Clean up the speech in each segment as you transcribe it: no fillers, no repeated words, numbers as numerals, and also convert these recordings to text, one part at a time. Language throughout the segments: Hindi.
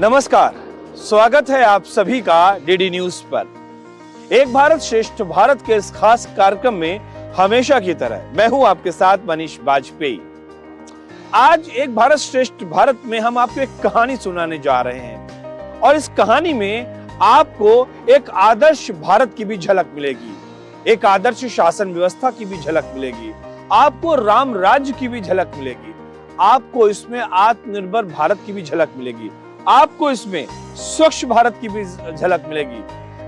नमस्कार, स्वागत है आप सभी का डीडी न्यूज पर। एक भारत श्रेष्ठ भारत के इस खास कार्यक्रम में हमेशा की तरह मैं हूं आपके साथ मनीष बाजपेयी। आज एक भारत श्रेष्ठ भारत में हम आपको एक कहानी सुनाने जा रहे हैं और इस कहानी में आपको एक आदर्श भारत की भी झलक मिलेगी, एक आदर्श शासन व्यवस्था की भी झलक मिलेगी, आपको राम राज्य की भी झलक मिलेगी, आपको इसमें आत्मनिर्भर भारत की भी झलक मिलेगी, आपको इसमें स्वच्छ भारत की भी झलक मिलेगी।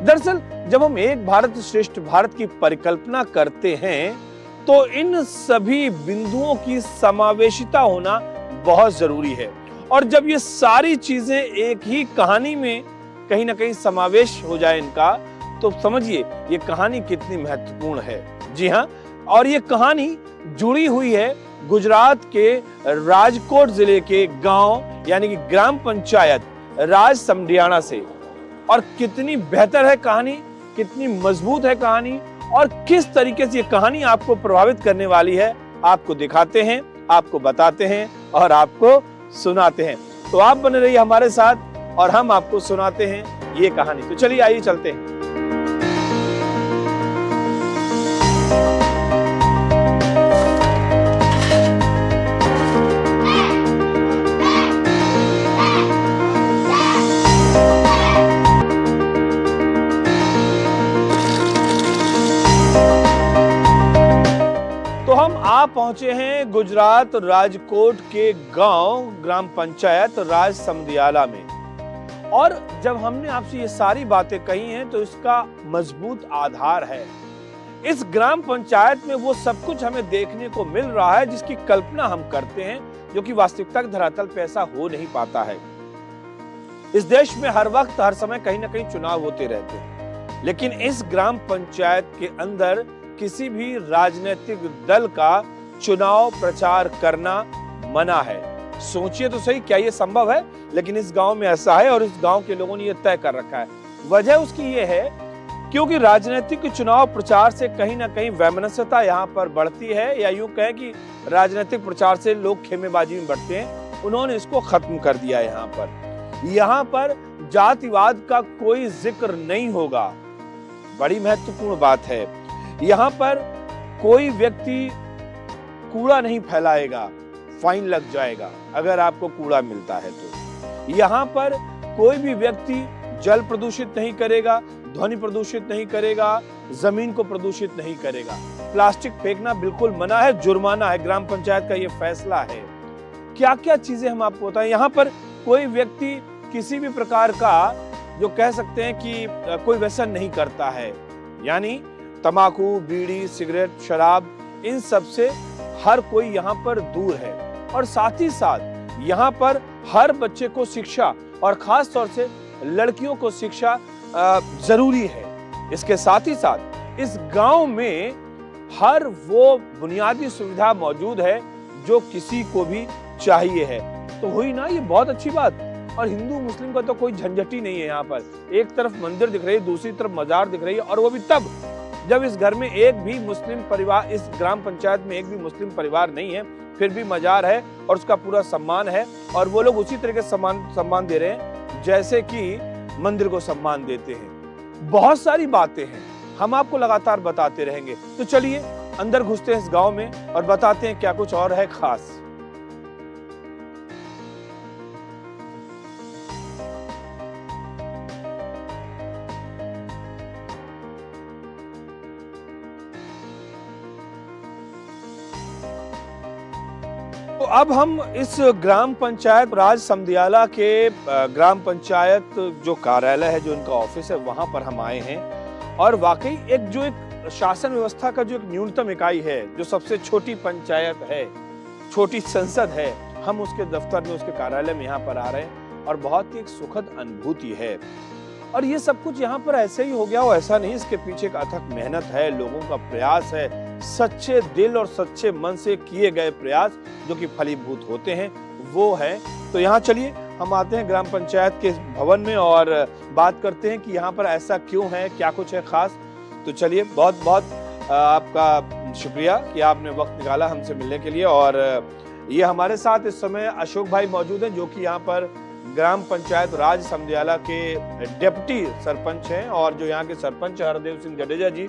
दरअसल जब हम एक भारत श्रेष्ठ भारत की परिकल्पना करते हैं तो इन सभी बिंदुओं की समावेशिता होना बहुत जरूरी है। और जब ये सारी चीजें एक ही कहानी में कहीं ना कहीं समावेश हो जाए इनका, तो समझिए ये कहानी कितनी महत्वपूर्ण है। जी हाँ, और ये कहानी जुड़ी हुई है गुजरात के राजकोट जिले के गांव यानी कि ग्राम पंचायत राज समडियाला से। और कितनी बेहतर है कहानी, कितनी मजबूत है कहानी और किस तरीके से ये कहानी आपको प्रभावित करने वाली है, आपको दिखाते हैं, आपको बताते हैं और आपको सुनाते हैं। तो आप बने रहिए हमारे साथ और हम आपको सुनाते हैं ये कहानी। तो चलिए आइए चलते हैं। आप पहुंचे हैं गुजरात राजकोट के गांव ग्राम पंचायत राज समडियाला में। और जब हमने आपसे ये सारी बातें कही हैं तो इसका मजबूत आधार है। इस ग्राम पंचायत में वो सब कुछ हमें देखने को मिल रहा है जिसकी कल्पना हम करते हैं, जो कि वास्तविकता के धरातल पे ऐसा हो नहीं पाता है। इस देश में हर वक्त हर समय कहीं ना कहीं चुनाव होते रहते हैं, लेकिन इस ग्राम पंचायत के अंदर किसी भी राजनीतिक दल का चुनाव प्रचार करना मना है। सोचिए तो सही, क्या ये संभव है? लेकिन इस गांव में ऐसा है और इस गांव के लोगों ने ये तय कर रखा है। वजह उसकी ये है क्योंकि राजनीतिक चुनाव प्रचार से कहीं ना कहीं वैमनस्यता यहाँ पर बढ़ती है, या यूं कहें कि राजनीतिक प्रचार से लोग खेमेबाजी में बढ़ते हैं। उन्होंने इसको खत्म कर दिया। यहाँ पर जातिवाद का कोई जिक्र नहीं होगा। बड़ी महत्वपूर्ण बात है। यहाँ पर कोई व्यक्ति कूड़ा नहीं फैलाएगा, फाइन लग जाएगा अगर आपको कूड़ा मिलता है तो। यहाँ पर कोई भी व्यक्ति जल प्रदूषित नहीं करेगा, ध्वनि प्रदूषित नहीं करेगा, जमीन को प्रदूषित नहीं करेगा। प्लास्टिक फेंकना बिल्कुल मना है, जुर्माना है। ग्राम पंचायत का ये फैसला है। क्या क्या चीजें हम आपको बताएं। यहाँ पर कोई व्यक्ति किसी भी प्रकार का जो कह सकते हैं कि कोई व्यसन नहीं करता है, यानी तंबाकू, बीड़ी, सिगरेट, शराब, इन सब से हर कोई यहाँ पर दूर है। और साथ ही साथ यहाँ पर हर बच्चे को शिक्षा और खास तौर से लड़कियों को शिक्षा जरूरी है। इसके साथ ही साथ इस गांव में हर वो बुनियादी सुविधा मौजूद है जो किसी को भी चाहिए है। तो हुई ना ये बहुत अच्छी बात। और हिंदू मुस्लिम का तो कोई झंझट ही नहीं है। यहाँ पर एक तरफ मंदिर दिख रही है, दूसरी तरफ मजार दिख रही है, और वो भी तब जब इस घर में एक भी मुस्लिम परिवार, इस ग्राम पंचायत में एक भी मुस्लिम परिवार नहीं है, फिर भी मजार है और उसका पूरा सम्मान है। और वो लोग उसी तरह के सम्मान दे रहे हैं जैसे कि मंदिर को सम्मान देते हैं। बहुत सारी बातें हैं, हम आपको लगातार बताते रहेंगे। तो चलिए अंदर घुसते हैं इस गांव में और बताते हैं क्या कुछ और है खास। तो अब हम इस ग्राम पंचायत राज समडियाला के ग्राम पंचायत जो कार्यालय है, जो इनका ऑफिस है, वहां पर हम आए हैं। और वाकई एक शासन व्यवस्था का जो एक न्यूनतम इकाई है, जो सबसे छोटी पंचायत है, छोटी संसद है, हम उसके दफ्तर में, उसके कार्यालय में यहाँ पर आ रहे हैं और बहुत ही एक सुखद अनुभूति है। और ये सब कुछ यहाँ पर ऐसे ही हो गया हो ऐसा नहीं, इसके पीछे एक अथक मेहनत है, लोगों का प्रयास है, सच्चे दिल और सच्चे मन से किए गए प्रयास जो कि फलीभूत होते हैं, वो है। तो यहाँ चलिए हम आते हैं ग्राम पंचायत के भवन में और बात करते हैं कि यहाँ पर ऐसा क्यों है, क्या कुछ है खास। तो चलिए, बहुत बहुत आपका शुक्रिया कि आपने वक्त निकाला हमसे मिलने के लिए। और ये हमारे साथ इस समय अशोक भाई मौजूद हैं, जो कि यहाँ पर ग्राम पंचायत राज समदियाला के डिप्टी सरपंच हैं और जो यहाँ के सरपंच हरदेव सिंह जडेजा जी,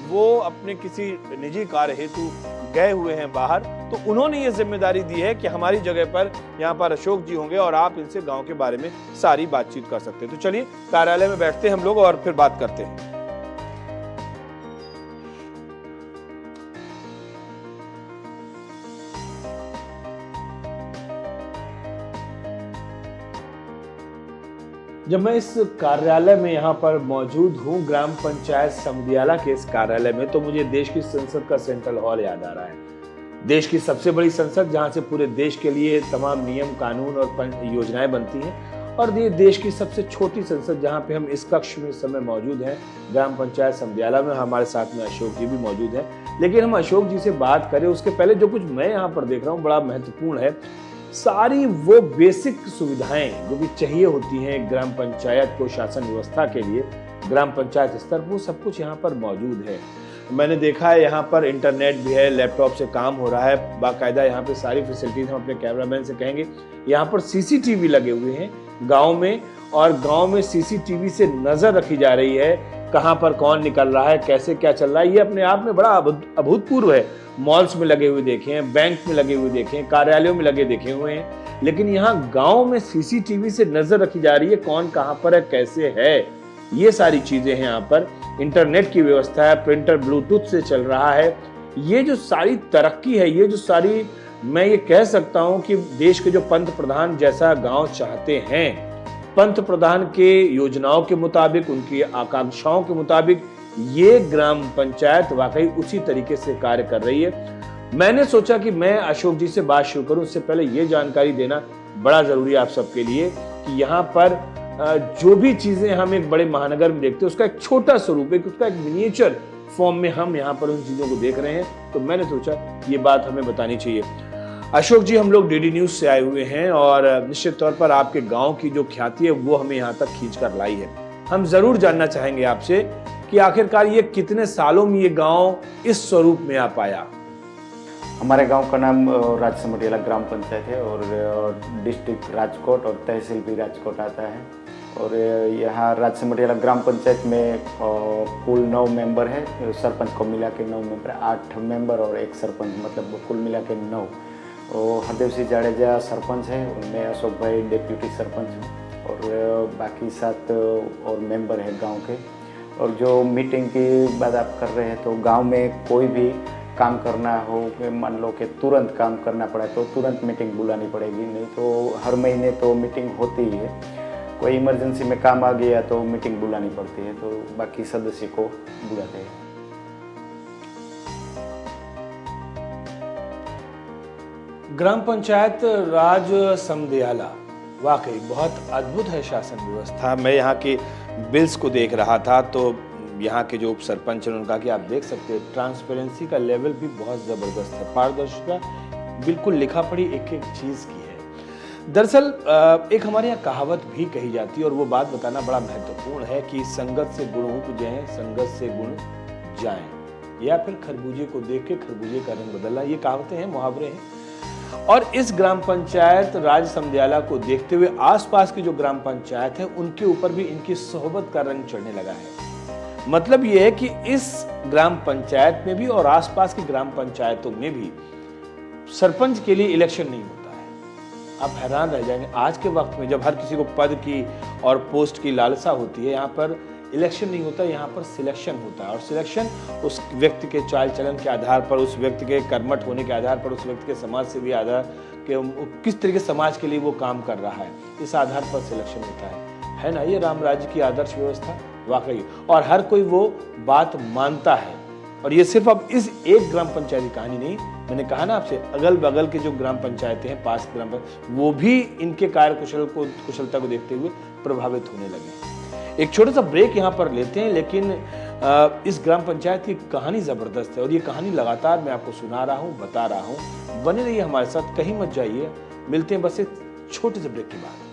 वो अपने किसी निजी कार्य हेतु गए हुए हैं बाहर, तो उन्होंने ये जिम्मेदारी दी है कि हमारी जगह पर यहाँ पर अशोक जी होंगे और आप इनसे गांव के बारे में सारी बातचीत कर सकते हैं। तो चलिए कार्यालय में बैठते हैं हम लोग और फिर बात करते हैं। जब मैं इस कार्यालय में यहाँ पर मौजूद हूँ, ग्राम पंचायत समदियाला के इस कार्यालय में, तो मुझे देश की संसद का सेंट्रल हॉल याद आ रहा है। देश की सबसे बड़ी संसद, जहाँ से पूरे देश के लिए तमाम नियम कानून और योजनाएं बनती हैं, और ये देश की सबसे छोटी संसद जहाँ पे हम इस कक्ष में इस समय मौजूद हैं, ग्राम पंचायत समदियाला में। हमारे साथ में अशोक जी भी मौजूद हैं। लेकिन हम अशोक जी से बात करें उसके पहले जो कुछ मैं यहाँ पर देख रहा हूँ बड़ा महत्वपूर्ण है। सारी वो बेसिक सुविधाएं जो भी चाहिए होती हैं ग्राम पंचायत को शासन व्यवस्था के लिए, ग्राम पंचायत स्तर, वो सब कुछ यहाँ पर मौजूद है। मैंने देखा है यहाँ पर इंटरनेट भी है, लैपटॉप से काम हो रहा है बाकायदा, यहाँ पे सारी फैसिलिटीज। हम अपने कैमरामैन से कहेंगे, यहाँ पर सीसीटीवी लगे हुए हैं गांव में, और गांव में सीसीटीवी से नजर रखी जा रही है कहाँ पर कौन निकल रहा है, कैसे क्या चल रहा है। ये अपने आप में बड़ा अभूतपूर्व है। मॉल्स में लगे हुए देखे हैं, बैंक में लगे हुए देखे हैं, कार्यालयों में लगे देखे हुए हैं, लेकिन यहाँ गांव में सीसीटीवी से नजर रखी जा रही है कौन कहाँ पर है, कैसे है। ये सारी चीजें हैं यहाँ पर। इंटरनेट की व्यवस्था है, प्रिंटर ब्लूटूथ से चल रहा है। ये जो सारी तरक्की है, ये जो सारी, मैं ये कह सकता हूँ कि देश के जो पंत प्रधान जैसा गांव चाहते हैं, पंत प्रधान के योजनाओं के मुताबिक, उनकी आकांक्षाओं के मुताबिक ये ग्राम पंचायत वाकई उसी तरीके से कार्य कर रही है। मैंने सोचा कि मैं अशोक जी से बात शुरू करूं, उससे पहले ये जानकारी देना बड़ा जरूरी है आप सबके लिए कि यहाँ पर जो भी चीजें हम एक बड़े महानगर में देखते हैं, उसका एक छोटा स्वरूप, उसका एक मिनिएचर फॉर्म में हम यहाँ पर उन चीजों को देख रहे हैं। तो मैंने सोचा ये बात हमें बतानी चाहिए। अशोक जी, हम लोग डीडी न्यूज से आए हुए हैं और निश्चित तौर पर आपके गांव की जो ख्याति है वो हमें यहाँ तक खींच कर लाई है। हम जरूर जानना चाहेंगे आपसे कि आखिरकार ये कितने सालों में ये गांव इस स्वरूप में आ पाया। हमारे गांव का नाम राज समदियाला ग्राम पंचायत है और डिस्ट्रिक्ट राजकोट और तहसील भी राजकोट आता है। और यहाँ राज समदियाला ग्राम पंचायत में कुल 9 मेंबर है। सरपंच को मिला के 9 मेंबर, 8 मेंबर और 1 सरपंच, मतलब कुल मिला के 9। और हरदेव सिंह जडेजा सरपंच है, उनमें अशोक भाई डिप्टी सरपंच और बाकी 7 और मेंबर है गांव के। और जो मीटिंग की बात आप कर रहे हैं, तो गांव में कोई भी काम करना हो, मान लो कि तुरंत काम करना पड़ा तो तुरंत मीटिंग बुलानी पड़ेगी, नहीं तो हर mहीने तो मीटिंग होती ही है। कोई इमरजेंसी में काम आ गया तो मीटिंग बुलानी पड़ती है, तो बाकी सदस्य को बुलाते हैं। ग्राम पंचायत राज समदियाला वाकई बहुत अद्भुत है शासन व्यवस्था। मैं यहाँ के बिल्स को देख रहा था तो यहाँ के जो उप सरपंच हैं उनका कि आप देख सकते हैं ट्रांसपेरेंसी का लेवल भी बहुत ज़बरदस्त है, पारदर्शिता बिल्कुल लिखा पढ़ी एक एक चीज़ की है। दरअसल एक हमारे यहाँ कहावत भी कही जाती है और वो बात बताना बड़ा महत्वपूर्ण है कि संगत से गुण उपजें, संगत से गुण जाएं, या फिर खरबूजे को देख के खरबूजे का रंग बदलना। ये कहावतें हैं, मुहावरे हैं। और इस ग्राम पंचायत राज समदियाला को देखते हुए आसपास की जो ग्राम पंचायत है उनके ऊपर भी इनकी सोहबत का रंग चढ़ने लगा है। मतलब यह है कि इस ग्राम पंचायत में भी और आसपास की ग्राम पंचायतों में भी सरपंच के लिए इलेक्शन नहीं होता है। आप हैरान रह जाएंगे, आज के वक्त में जब हर किसी को पद की और पोस्ट की लालसा होती है, यहाँ पर इलेक्शन नहीं होता, यहाँ पर सिलेक्शन होता है। और सिलेक्शन उस व्यक्ति के चाल चलन के आधार पर, उस व्यक्ति के कर्मठ होने के आधार पर, उस व्यक्ति के समाज से भी आधार के किस तरीके समाज के लिए वो काम कर रहा है, इस आधार पर सिलेक्शन होता है ना। ये राम राज्य की आदर्श व्यवस्था वाकई, और हर कोई वो बात मानता है। और ये सिर्फ अब इस एक ग्राम पंचायत की कहानी नहीं, मैंने कहा ना आपसे, अगल बगल के जो ग्राम पंचायतें हैं, पास ग्राम पंचायत, वो भी इनके कार्य कुशलता को देखते हुए प्रभावित होने लगे। एक छोटा सा ब्रेक यहाँ पर लेते हैं, लेकिन इस ग्राम पंचायत की कहानी जबरदस्त है और ये कहानी लगातार मैं आपको सुना रहा हूँ, बता रहा हूँ। बने रहिए हमारे साथ, कहीं मत जाइए। मिलते हैं बस एक छोटे से ब्रेक के बाद।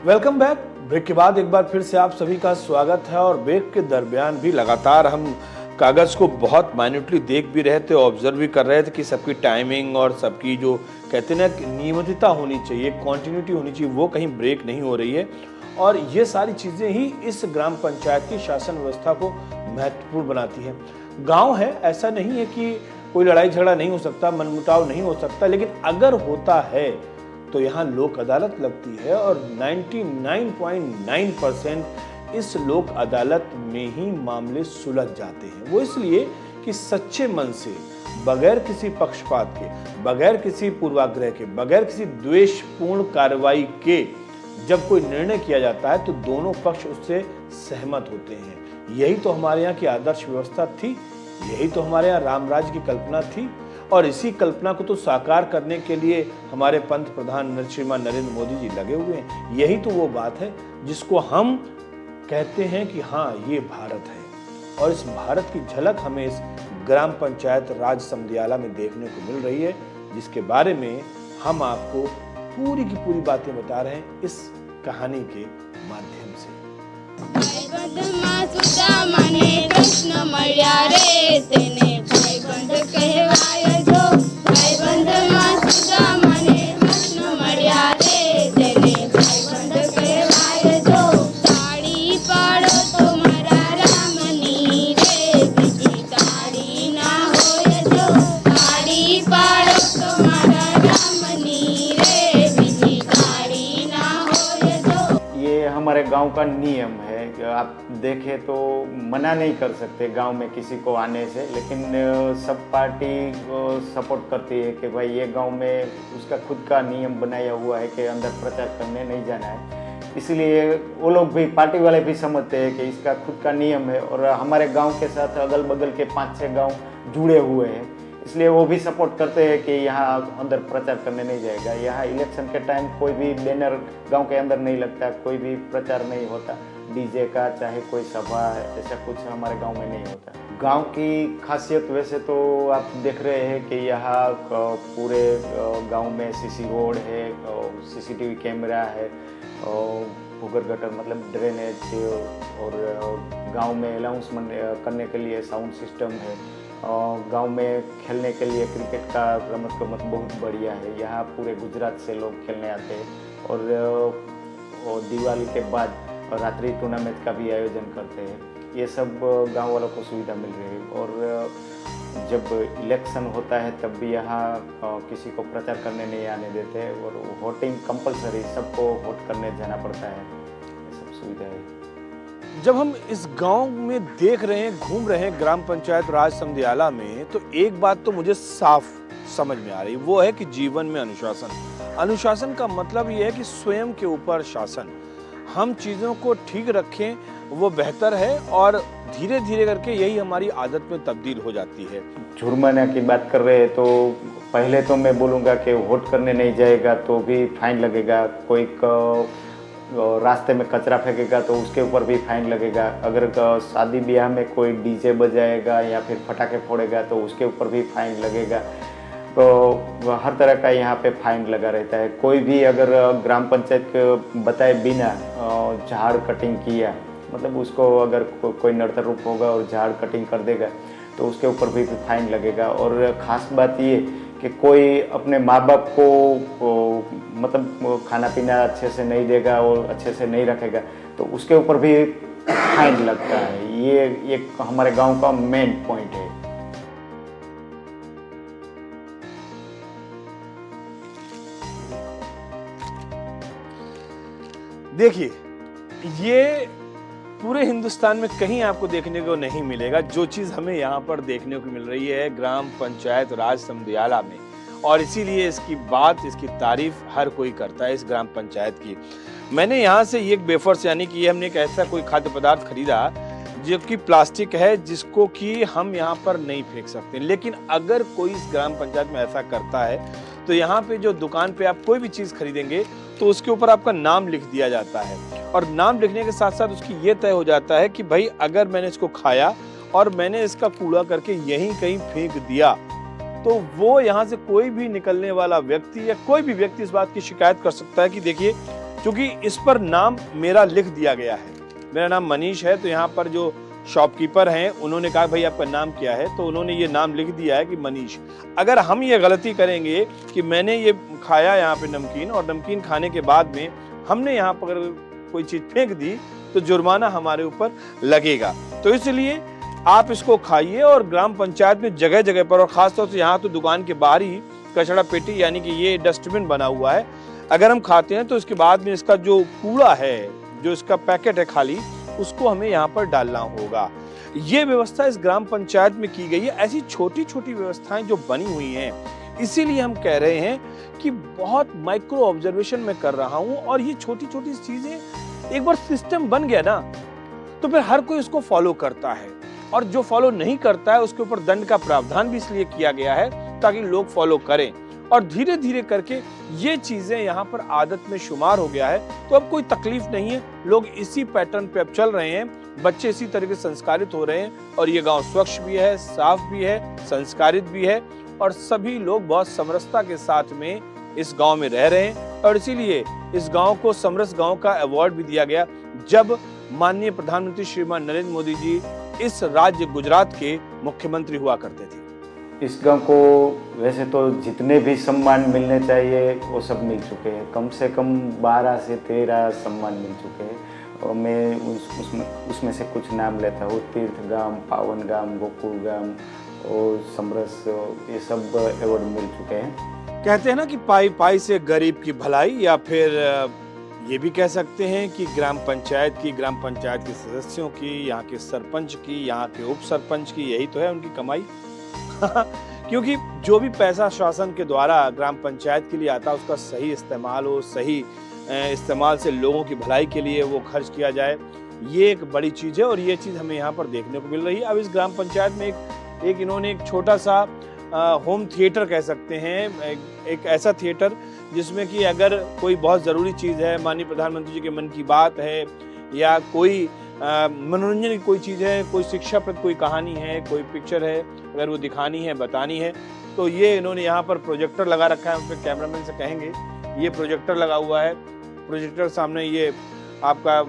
Welcome back. ब्रेक के बाद एक बार फिर से आप सभी का स्वागत है। और ब्रेक के दरमियान भी लगातार हम कागज को बहुत माइन्यूटली देख भी रहे थे, ऑब्जर्व भी कर रहे थे कि सबकी टाइमिंग और सबकी जो कहते हैं ना नियमितता होनी चाहिए, कॉन्टिन्यूटी होनी चाहिए, वो कहीं ब्रेक नहीं हो रही है। और ये सारी चीज़ें ही इस ग्राम पंचायत की शासन व्यवस्था को महत्वपूर्ण बनाती है। गांव है, ऐसा नहीं है कि कोई लड़ाई झगड़ा नहीं हो सकता, मनमुटाव नहीं हो सकता, लेकिन अगर होता है तो यहाँ लोक अदालत लगती है और 99.9% इस लोक अदालत में ही मामले सुलझ जाते हैं। वो इसलिए कि सच्चे मन से, बगैर किसी पक्षपात के, बगैर किसी पूर्वाग्रह के, बगैर किसी द्वेषपूर्ण कार्रवाई के जब कोई निर्णय किया जाता है तो दोनों पक्ष उससे सहमत होते हैं। यही तो हमारे यहाँ की आदर्श व्यवस्था थी, यही तो हमारे यहाँ राम राज्य की कल्पना थी। और इसी कल्पना को तो साकार करने के लिए हमारे पंत प्रधान श्रीमान नरेंद्र मोदी जी लगे हुए हैं। यही तो वो बात है जिसको हम कहते हैं कि हाँ, ये भारत है। और इस भारत की झलक हमें इस ग्राम पंचायत राज समदियाला में देखने को मिल रही है, जिसके बारे में हम आपको पूरी की पूरी बातें बता रहे हैं इस कहानी के माध्यम से। हमारे गांव का नियम है कि आप देखें तो मना नहीं कर सकते गांव में किसी को आने से, लेकिन सब पार्टी सपोर्ट करती है कि भाई ये गांव में उसका खुद का नियम बनाया हुआ है कि अंदर प्रचार करने नहीं जाना है। इसलिए वो लोग भी, पार्टी वाले भी समझते हैं कि इसका खुद का नियम है। और हमारे गाँव के साथ अगल बगल के 5-6 गाँव जुड़े हुए हैं, इसलिए वो भी सपोर्ट करते हैं कि यहाँ अंदर प्रचार करने नहीं जाएगा। यहाँ इलेक्शन के टाइम कोई भी बैनर गांव के अंदर नहीं लगता, कोई भी प्रचार नहीं होता डीजे का, चाहे कोई सभा है, ऐसा कुछ हमारे गांव में नहीं होता। गांव की खासियत वैसे तो आप देख रहे हैं कि यहाँ पूरे गांव में सीसी रोड है, सीसीटीवी कैमरा है, भूगर्भ गटर मतलब ड्रेनेज, और गाँव में अनाउंसमेंट करने के लिए साउंड सिस्टम है। गांव में खेलने के लिए क्रिकेट का रमत गमत बहुत बढ़िया है। यहाँ पूरे गुजरात से लोग खेलने आते हैं। और दिवाली के बाद रात्रि टूर्नामेंट का भी आयोजन करते हैं। ये सब गांव वालों को सुविधा मिल रही है। और जब इलेक्शन होता है तब भी यहाँ किसी को प्रचार करने नहीं आने देते, और वोटिंग कंपलसरी, सबको वोट करने जाना पड़ता है। ये सब सुविधा है। जब हम इस गांव में देख रहे हैं, घूम रहे हैं ग्राम पंचायत राज समदियाला में, तो एक बात तो मुझे साफ समझ में आ रही, वो है कि जीवन में अनुशासन। अनुशासन का मतलब ये है कि स्वयं के ऊपर शासन। हम चीज़ों को ठीक रखें, वो बेहतर है, और धीरे धीरे करके यही हमारी आदत में तब्दील हो जाती है। जुर्माना की बात कर रहे हैं तो पहले तो मैं बोलूँगा कि वोट करने नहीं जाएगा तो भी फाइन लगेगा। कोई रास्ते में कचरा फेंकेगा तो उसके ऊपर भी फाइन लगेगा। अगर शादी ब्याह में कोई डीजे बजाएगा या फिर पटाखे फोड़ेगा तो उसके ऊपर भी फाइन लगेगा। तो हर तरह का यहाँ पे फाइन लगा रहता है। कोई भी अगर ग्राम पंचायत को बताए बिना झाड़ कटिंग किया, मतलब उसको अगर कोई नड़तर रूप होगा और झाड़ कटिंग कर देगा तो उसके ऊपर भी फाइन लगेगा। और ख़ास बात ये कि कोई अपने माँ बाप को मतलब खाना पीना अच्छे से नहीं देगा और अच्छे से नहीं रखेगा तो उसके ऊपर भी फाइन लगता है। ये हमारे गांव का मेन पॉइंट है। देखिए, ये पूरे हिंदुस्तान में कहीं आपको देखने को नहीं मिलेगा जो चीज हमें यहाँ पर देखने को मिल रही है ग्राम पंचायत राज समदियाला में। और इसीलिए इसकी बात, इसकी तारीफ हर कोई करता है इस ग्राम पंचायत की। मैंने यहाँ से एक वेफर्स, यानी कि हमने एक ऐसा कोई खाद्य पदार्थ खरीदा जो कि प्लास्टिक है, जिसको कि हम यहाँ पर नहीं फेंक सकते। लेकिन अगर कोई इस ग्राम पंचायत में ऐसा करता है तो यहाँ पे जो दुकान पे आप कोई भी चीज खरीदेंगे तो उसके ऊपर आपका नाम लिख दिया जाता है। और नाम लिखने के साथ साथ उसकी ये तय हो जाता है कि भाई अगर मैंने इसको खाया और मैंने इसका कूड़ा करके यहीं कहीं फेंक दिया तो वो यहाँ से कोई भी निकलने वाला व्यक्ति या कोई भी व्यक्ति इस बात की शिकायत कर सकता है कि देखिए क्योंकि इस पर नाम मेरा लिख दिया गया है। मेरा नाम मनीष है, तो यहाँ पर जो शॉपकीपर हैं उन्होंने कहा भाई आपका नाम क्या है, तो उन्होंने ये नाम लिख दिया है कि मनीष। अगर हम ये गलती करेंगे कि मैंने ये खाया यहाँ पे नमकीन, और नमकीन खाने के बाद में हमने यहाँ पर कोई चीज फेंक दी, तो जुर्माना हमारे ऊपर लगेगा। तो इसलिए आप इसको खाइए, और ग्राम पंचायत में जगह जगह पर, और खासतौर से यहाँ तो दुकान के बाहर ही कचरा पेटी यानी कि ये डस्टबिन बना हुआ है, अगर हम खाते हैं तो इसके बाद में इसका जो कूड़ा है, जो इसका पैकेट है खाली, उसको हमें यहाँ पर डालना होगा। ये व्यवस्था इस ग्राम पंचायत में की गई है। ऐसी छोटी छोटी व्यवस्थाएं जो बनी हुई हैं, इसीलिए हम कह रहे हैं कि बहुत माइक्रो ऑब्जर्वेशन में कर रहा हूं, और ये छोटी छोटी चीजें एक बार सिस्टम बन गया ना, तो फिर हर कोई उसको फॉलो करता है, और जो फॉलो नहीं करता है उसके ऊपर दंड का प्रावधान भी इसलिए किया गया है ताकि लोग फॉलो करें, और धीरे धीरे करके ये चीजें यहाँ पर आदत में शुमार हो गया है। तो अब कोई तकलीफ नहीं है, लोग इसी पैटर्न पे अब चल रहे हैं, बच्चे इसी तरीके से संस्कारित हो रहे हैं, और ये गांव स्वच्छ भी है, साफ भी है, संस्कारित भी है, और सभी लोग बहुत समरसता के साथ में इस गांव में रह रहे हैं। और इसीलिए इस गांव को समरस गांव का अवार्ड भी दिया गया, जब माननीय प्रधानमंत्री श्रीमान नरेंद्र मोदी जी इस राज्य गुजरात के मुख्यमंत्री हुआ करते थे। इस गांव को वैसे तो जितने भी सम्मान मिलने चाहिए वो सब मिल चुके हैं, कम से कम 12 से 13 सम्मान मिल चुके हैं, और मैं उसमें से कुछ नाम लेता हूँ। तीर्थगाम, पावनगाम, गोकुलगाम और समरस, ये सब अवार्ड मिल चुके हैं। कहते हैं ना कि पाई पाई से गरीब की भलाई, या फिर ये भी कह सकते हैं कि ग्राम पंचायत के सदस्यों की, यहाँ के सरपंच की, यहाँ के उप सरपंच की, यही तो है उनकी कमाई। क्योंकि जो भी पैसा शासन के द्वारा ग्राम पंचायत के लिए आता है, उसका सही इस्तेमाल हो, सही इस्तेमाल से लोगों की भलाई के लिए वो खर्च किया जाए, ये एक बड़ी चीज है, और ये चीज हमें यहाँ पर देखने को मिल रही है। अब इस ग्राम पंचायत में एक इन्होंने एक छोटा सा होम थिएटर कह सकते हैं, एक ऐसा थिएटर जिसमें कि अगर कोई बहुत ज़रूरी चीज़ है, माननीय प्रधानमंत्री जी के मन की बात है, या कोई मनोरंजन की कोई चीज़ है, कोई शिक्षाप्रद कोई कहानी है, कोई पिक्चर है, अगर वो दिखानी है, बतानी है, तो ये इन्होंने यहाँ पर प्रोजेक्टर लगा रखा है। उन पर कैमरामैन से कहेंगे, ये प्रोजेक्टर लगा हुआ है, प्रोजेक्टर सामने ये आपका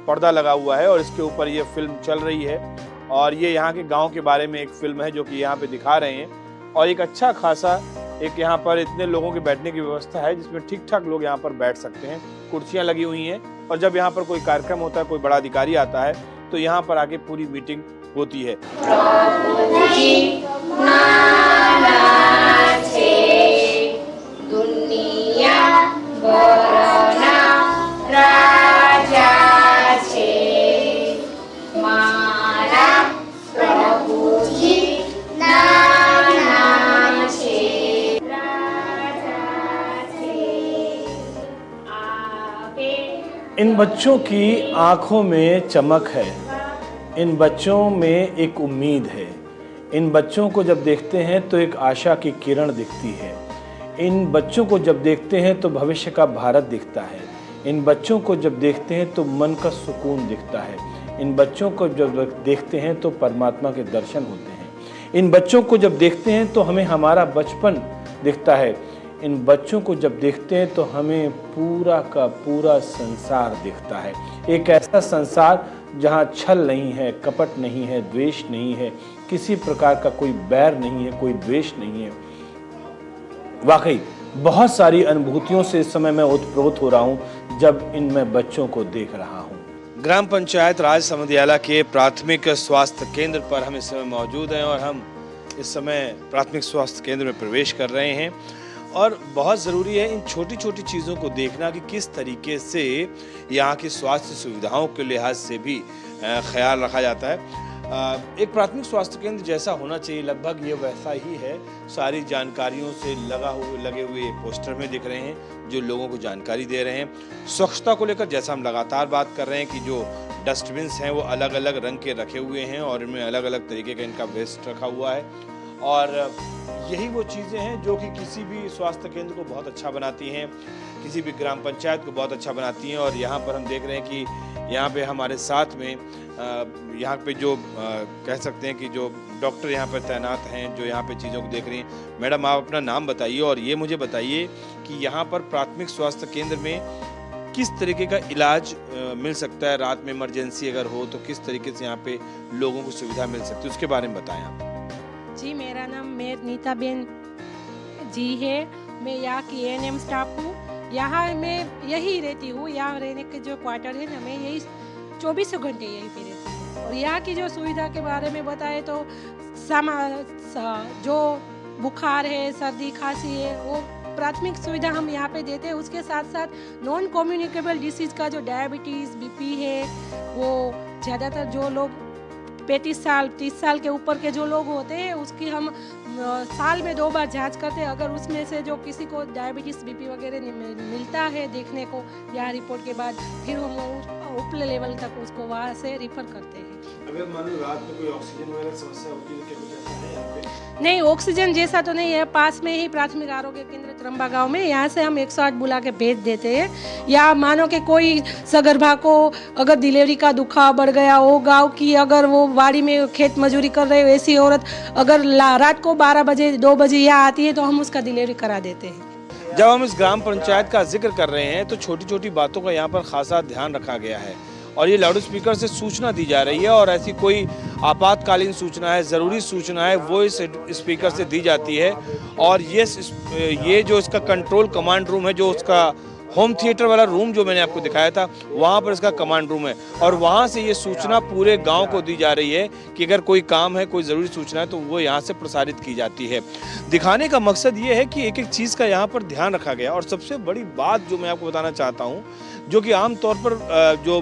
पर्दा लगा हुआ है, और इसके ऊपर ये फिल्म चल रही है, और ये यहाँ के गाँव के बारे में एक फिल्म है जो कि यहाँ पे दिखा रहे हैं। और एक अच्छा खासा एक यहाँ पर इतने लोगों के बैठने की व्यवस्था है, जिसमें ठीक ठाक लोग यहाँ पर बैठ सकते हैं, कुर्सियाँ लगी हुई हैं, और जब यहाँ पर कोई कार्यक्रम होता है, कोई बड़ा अधिकारी आता है, तो यहाँ पर आके पूरी मीटिंग होती है। इन बच्चों की आंखों में चमक है, इन बच्चों में एक उम्मीद है, इन बच्चों को जब देखते हैं तो एक आशा की किरण दिखती है, इन बच्चों को जब देखते हैं तो भविष्य का भारत दिखता है, इन बच्चों को जब देखते हैं तो मन का सुकून दिखता है, इन बच्चों को जब देखते हैं तो परमात्मा के दर्शन होते हैं, इन बच्चों को जब देखते हैं तो हमें हमारा बचपन दिखता है, इन बच्चों को जब देखते हैं तो हमें पूरा का पूरा संसार दिखता है। एक ऐसा संसार जहाँ छल नहीं है, कपट नहीं है, द्वेष नहीं है, किसी प्रकार का कोई बैर नहीं है, कोई द्वेष नहीं है। वाकई बहुत सारी अनुभूतियों से इस समय मैं ओतप्रोत हो रहा हूँ जब इनमें बच्चों को देख रहा हूँ। ग्राम पंचायत राज समदियाला के प्राथमिक स्वास्थ्य केंद्र पर हम इस समय मौजूद हैं, और हम इस समय प्राथमिक स्वास्थ्य केंद्र में प्रवेश कर रहे हैं। और बहुत ज़रूरी है इन छोटी छोटी चीज़ों को देखना कि किस तरीके से यहाँ की स्वास्थ्य सुविधाओं के लिहाज से भी ख्याल रखा जाता है। एक प्राथमिक स्वास्थ्य केंद्र जैसा होना चाहिए, लगभग ये वैसा ही है। सारी जानकारियों से लगे हुए पोस्टर में दिख रहे हैं जो लोगों को जानकारी दे रहे हैं। स्वच्छता को लेकर जैसा हम लगातार बात कर रहे हैं कि जो डस्टबिन्स हैं वो अलग अलग रंग के रखे हुए हैं, और इनमें अलग अलग तरीके का इनका वेस्ट रखा हुआ है, और यही वो चीज़ें हैं जो कि किसी भी स्वास्थ्य केंद्र को बहुत अच्छा बनाती हैं, किसी भी ग्राम पंचायत को बहुत अच्छा बनाती हैं। और यहाँ पर हम देख रहे हैं कि यहाँ पे हमारे साथ में यहाँ पे जो कह सकते हैं कि जो डॉक्टर यहाँ पर तैनात हैं, जो यहाँ पे चीज़ों को देख रही हैं। मैडम, आप अपना नाम बताइए और ये मुझे बताइए कि यहाँ पर प्राथमिक स्वास्थ्य केंद्र में किस तरीके का इलाज मिल सकता है, रात में इमरजेंसी अगर हो तो किस तरीके से यहाँ पे लोगों को सुविधा मिल सकती है, उसके बारे में बताएं आप। जी, मेरा नाम मेर नीता बेन जी है। मैं यहाँ की एएनएम स्टाफ हूँ। यहाँ मैं यही रहती हूँ। यहाँ रहने के जो क्वार्टर है ना, मैं यही 24 घंटे यहीं पे रहती हूँ। और यहाँ की जो सुविधा के बारे में बताए तो जो बुखार है, सर्दी खांसी है, वो प्राथमिक सुविधा हम यहाँ पे देते हैं। उसके साथ साथ नॉन कम्युनिकेबल डिसीज का जो डायबिटीज़, बीपी है, वो ज़्यादातर जो लोग 35 साल 30 साल के ऊपर के जो लोग होते हैं उसकी हम साल में 2 बार जांच करते हैं। अगर उसमें से जो किसी को डायबिटीज़, बीपी वगैरह मिलता है देखने को या रिपोर्ट के बाद, फिर हम ऊपरले लेवल तक उसको वहाँ से रिफ़र करते हैं। अगर मान लो रात में कोई ऑक्सीजन वगैरह समस्या होती है तो क्या कुछ ऐसा है यहाँ पे? नहीं, ऑक्सीजन जैसा तो नहीं है। पास में ही प्राथमिक आरोग्य केंद्र त्रंबा गांव में, यहाँ से हम 108 बुला के भेज देते हैं। या मानो कि कोई सगर्भा को अगर डिलीवरी का दुखाव बढ़ गया हो, गांव की अगर वो वाड़ी में खेत मजूरी कर रहे हो, ऐसी औरत अगर रात को 12 बजे 2 बजे यहाँ आती है तो हम उसका डिलीवरी करा देते हैं। जब हम इस ग्राम पंचायत का जिक्र कर रहे हैं तो छोटी छोटी बातों का यहाँ पर खासा ध्यान रखा गया है और ये लाउड स्पीकर से सूचना दी जा रही है और ऐसी कोई आपातकालीन सूचना है, ज़रूरी सूचना है, वो इस स्पीकर से दी जाती है। और ये जो इसका कंट्रोल कमांड रूम है, जो उसका होम थिएटर वाला रूम जो मैंने आपको दिखाया था, वहाँ पर इसका कमांड रूम है और वहाँ से ये सूचना पूरे गांव को दी जा रही है कि अगर कोई काम है, कोई ज़रूरी सूचना है तो वो यहाँ से प्रसारित की जाती है। दिखाने का मकसद ये है कि एक एक चीज़ का यहाँ पर ध्यान रखा गया। और सबसे बड़ी बात जो मैं आपको बताना चाहता हूँ, जो कि आम तौर पर जो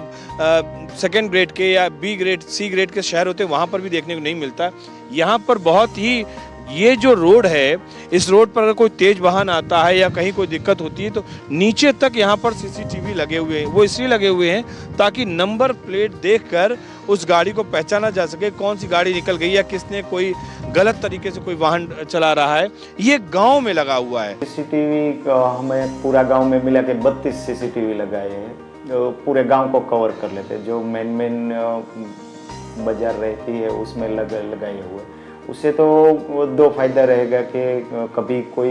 सेकेंड ग्रेड के या बी ग्रेड, सी ग्रेड के शहर होते हैं वहाँ पर भी देखने को नहीं मिलता। यहाँ पर बहुत ही ये जो रोड है, इस रोड पर अगर कोई तेज वाहन आता है या कहीं कोई दिक्कत होती है तो नीचे तक यहाँ पर सीसीटीवी लगे हुए हैं। वो इसलिए लगे हुए हैं ताकि नंबर प्लेट देखकर उस गाड़ी को पहचाना जा सके, कौन सी गाड़ी निकल गई या किसने कोई गलत तरीके से कोई वाहन चला रहा है। ये गांव में लगा हुआ है। सीसीटीवी हमें पूरा गांव में मिला के 32 सीसीटीवी लगाए हैं, जो पूरे गांव को कवर कर लेते हैं। जो मेन बाजार रहती है उसमें लगाए हुए। उससे तो 2 फायदा रहेगा कि कभी कोई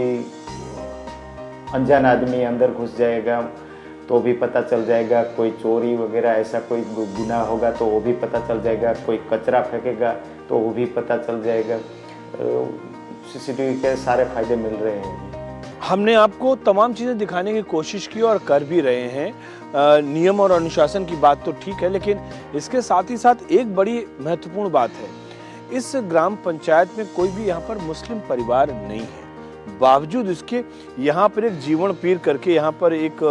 अनजान आदमी अंदर घुस जाएगा तो भी पता चल जाएगा, कोई चोरी वगैरह ऐसा कोई गुनाह होगा तो वो भी पता चल जाएगा, कोई कचरा फेंकेगा तो वो भी पता चल जाएगा। सीसीटीवी के सारे फायदे मिल रहे हैं। हमने आपको तमाम चीज़ें दिखाने की कोशिश की और कर भी रहे हैं। नियम और अनुशासन की बात तो ठीक है, लेकिन इसके साथ ही साथ एक बड़ी महत्वपूर्ण बात है, इस ग्राम पंचायत में कोई भी यहाँ पर मुस्लिम परिवार नहीं है। बावजूद इसके यहाँ पर एक जीवन पीर करके यहाँ पर एक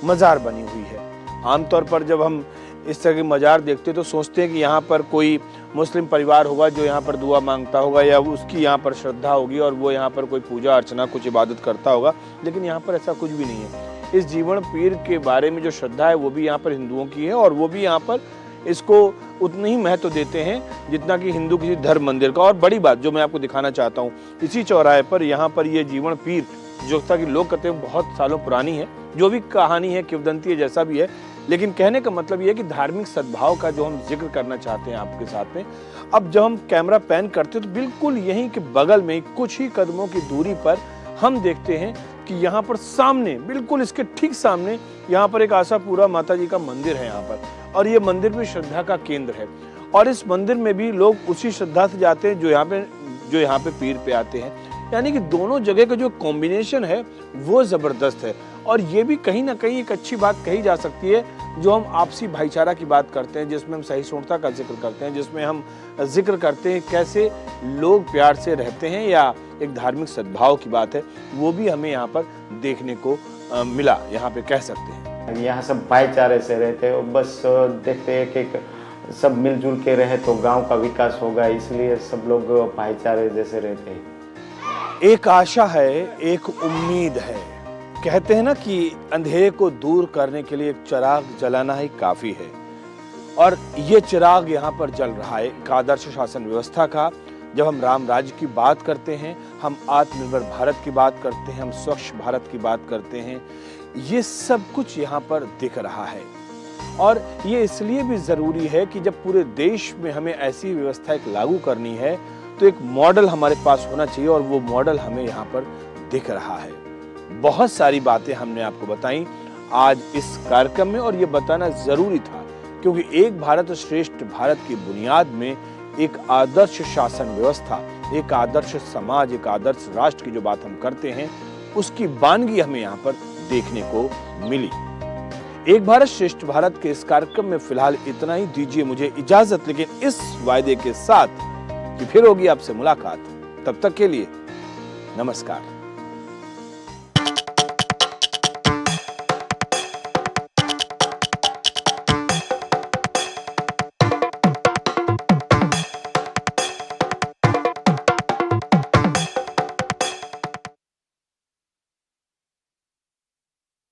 मज़ार बनी हुई है। आमतौर पर जब हम इस तरह के मज़ार देखते तो सोचते हैं कि यहाँ पर कोई मुस्लिम परिवार होगा जो यहाँ पर दुआ मांगता होगा या उसकी यहाँ पर श्रद्धा होगी और वो यहाँ पर कोई पूजा अर्चना, कुछ इबादत करता होगा, लेकिन यहाँ पर ऐसा कुछ भी नहीं है। इस जीवन पीर के बारे में जो श्रद्धा है वो भी यहाँ पर हिंदुओं की है और वो भी यहाँ पर इसको उतने ही महत्व देते हैं जितना कि हिंदू किसी धर्म मंदिर का। और बड़ी बात जो मैं आपको दिखाना चाहता हूँ, इसी चौराहे पर यहाँ पर ये जीवन पीर जो था कि लोग कहते हैं बहुत सालों पुरानी है, जो भी कहानी है, किंवदंती है, जैसा भी है, लेकिन कहने का मतलब ये है कि धार्मिक सद्भाव का जो हम जिक्र करना चाहते हैं आपके साथ में। अब जब हम कैमरा पैन करते हैं तो बिल्कुल यहीं के बगल में कुछ ही कदमों की दूरी पर हम देखते हैं कि यहाँ पर सामने, बिल्कुल इसके ठीक सामने, यहाँ पर एक आशापुरा माता जी का मंदिर है यहाँ पर, और ये मंदिर भी श्रद्धा का केंद्र है। और इस मंदिर में भी लोग उसी श्रद्धा से जाते हैं जो यहाँ पे पीर पे आते हैं। यानी कि दोनों जगह का जो कॉम्बिनेशन है वो ज़बरदस्त है। और ये भी कहीं ना कहीं एक अच्छी बात कही जा सकती है, जो हम आपसी भाईचारा की बात करते हैं, जिसमें हम सहिष्णुता का जिक्र करते हैं, जिसमें हम जिक्र करते हैं कैसे लोग प्यार से रहते हैं, या एक धार्मिक सद्भाव की बात है, वो भी हमें यहाँ पर देखने को मिला, यहाँ पे कह सकते हैं। यहाँ सब भाईचारे से रहते हैं और बस देखते हैं कि सब मिलजुल के रहे तो गांव का विकास होगा, इसलिए सब लोग भाईचारे जैसे रहते हैं। एक आशा है, एक उम्मीद है। कहते हैं ना कि अंधेरे को दूर करने के लिए एक चिराग जलाना ही काफी है, और ये चिराग यहाँ पर जल रहा है एक आदर्श शासन व्यवस्था का। जब हम राम राज्य की बात करते हैं, हम आत्मनिर्भर भारत की बात करते हैं, हम स्वच्छ भारत की बात करते हैं, ये सब कुछ यहाँ पर दिख रहा है। और ये इसलिए भी ज़रूरी है कि जब पूरे देश में हमें ऐसी व्यवस्था एक लागू करनी है तो एक मॉडल हमारे पास होना चाहिए, और वो मॉडल हमें यहाँ पर दिख रहा है। बहुत सारी बातें हमने आपको बताई। आज इस कार्यक्रम में, और ये बताना जरूरी था क्योंकि एक भारत श्रेष्ठ भारत की बुनियाद में एक आदर्श शासन व्यवस्था, एक आदर्श समाज, एक आदर्श राष्ट्र की जो बात हम करते हैं उसकी वानगी हमें यहाँ पर देखने को मिली। एक भारत श्रेष्ठ भारत के इस कार्यक्रम में फिलहाल इतना ही। दीजिए मुझे इजाजत, लेकिन इस वायदे के साथ कि फिर होगी आपसे मुलाकात। तब तक के लिए नमस्कार।